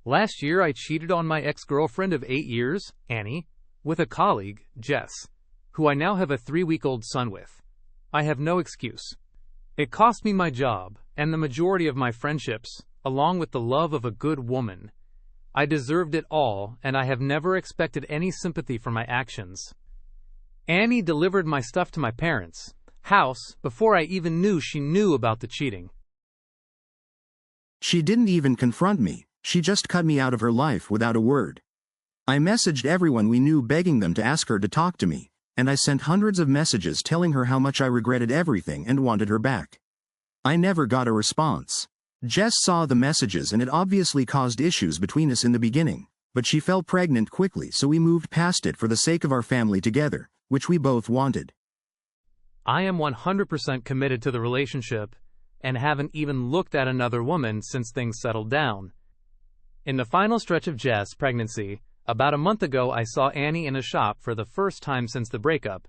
Last year, I cheated on my ex-girlfriend of 8 years, Annie, with a colleague, Jess, who I now have a 3-week-old son with. I have no excuse. It cost me my job and the majority of my friendships, along with the love of a good woman. I deserved it all, and I have never expected any sympathy for my actions. Annie delivered my stuff to my parents' house before I even knew she knew about the cheating. She didn't even confront me, she just cut me out of her life without a word. I messaged everyone we knew begging them to ask her to talk to me, and I sent hundreds of messages telling her how much I regretted everything and wanted her back. I never got a response. Jess saw the messages and it obviously caused issues between us in the beginning, but she fell pregnant quickly, so we moved past it for the sake of our family together, which we both wanted. I am 100% committed to the relationship and haven't even looked at another woman since things settled down. In the final stretch of Jess' pregnancy, about a month ago I saw Annie in a shop for the first time since the breakup.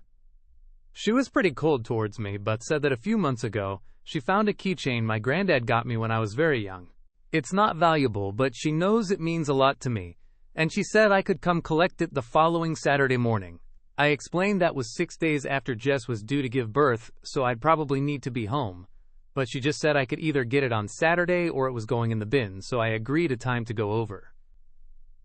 She was pretty cold towards me, but said that a few months ago, she found a keychain my granddad got me when I was very young. It's not valuable, but she knows it means a lot to me, and she said I could come collect it the following Saturday morning. I explained that was 6 days after Jess was due to give birth, so I'd probably need to be home. But she just said I could either get it on Saturday or it was going in the bin, so I agreed a time to go over.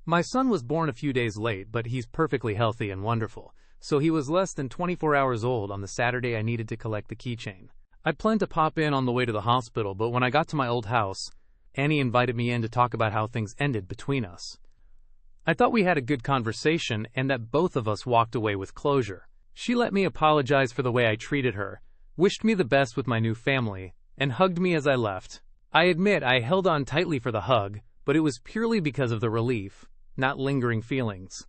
My son was born a few days late, but he's perfectly healthy and wonderful, so he was less than 24 hours old on the Saturday I needed to collect the keychain. I planned to pop in on the way to the hospital, but when I got to my old house, Annie invited me in to talk about how things ended between us. I thought we had a good conversation and that both of us walked away with closure. She let me apologize for the way I treated her, wished me the best with my new family, and hugged me as I left. I admit I held on tightly for the hug, but it was purely because of the relief, not lingering feelings.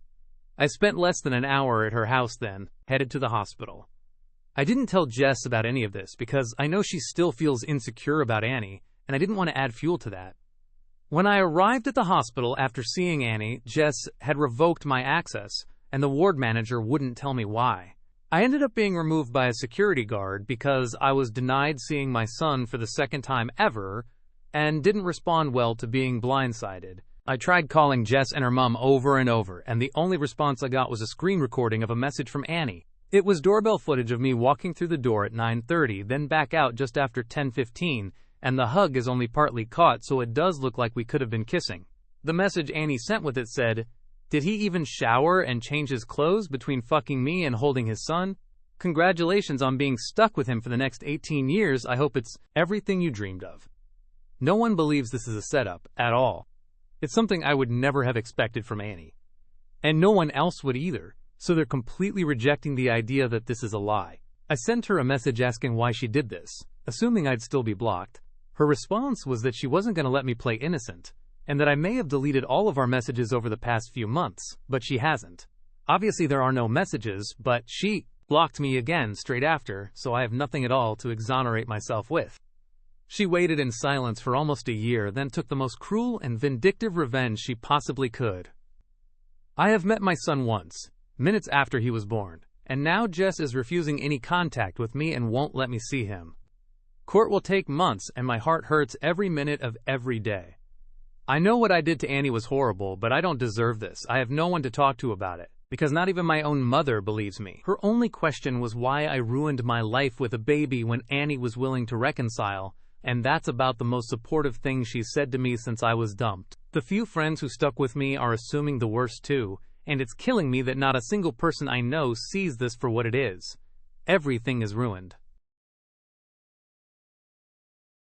I spent less than an hour at her house then, headed to the hospital. I didn't tell Jess about any of this because I know she still feels insecure about Annie, and I didn't want to add fuel to that. When I arrived at the hospital after seeing Annie, Jess had revoked my access, and the ward manager wouldn't tell me why. I ended up being removed by a security guard because I was denied seeing my son for the second time ever and didn't respond well to being blindsided. I tried calling Jess and her mom over and over, and the only response I got was a screen recording of a message from Annie. It was doorbell footage of me walking through the door at 9:30, then back out just after 10:15, and the hug is only partly caught, so it does look like we could have been kissing. The message Annie sent with it said, "Did he even shower and change his clothes between fucking me and holding his son? Congratulations on being stuck with him for the next 18 years. I hope it's everything you dreamed of." No one believes this is a setup, at all. It's something I would never have expected from Annie. And no one else would either, so they're completely rejecting the idea that this is a lie. I sent her a message asking why she did this, assuming I'd still be blocked. Her response was that she wasn't going to let me play innocent, and that I may have deleted all of our messages over the past few months, but she hasn't. Obviously there are no messages, but she blocked me again straight after, so I have nothing at all to exonerate myself with. She waited in silence for almost a year, then took the most cruel and vindictive revenge she possibly could. I have met my son once, minutes after he was born, and now Jess is refusing any contact with me and won't let me see him. Court will take months, and my heart hurts every minute of every day. I know what I did to Annie was horrible, but I don't deserve this. I have no one to talk to about it, because not even my own mother believes me. Her only question was why I ruined my life with a baby when Annie was willing to reconcile, and that's about the most supportive thing she's said to me since I was dumped. The few friends who stuck with me are assuming the worst too, and it's killing me that not a single person I know sees this for what it is. Everything is ruined.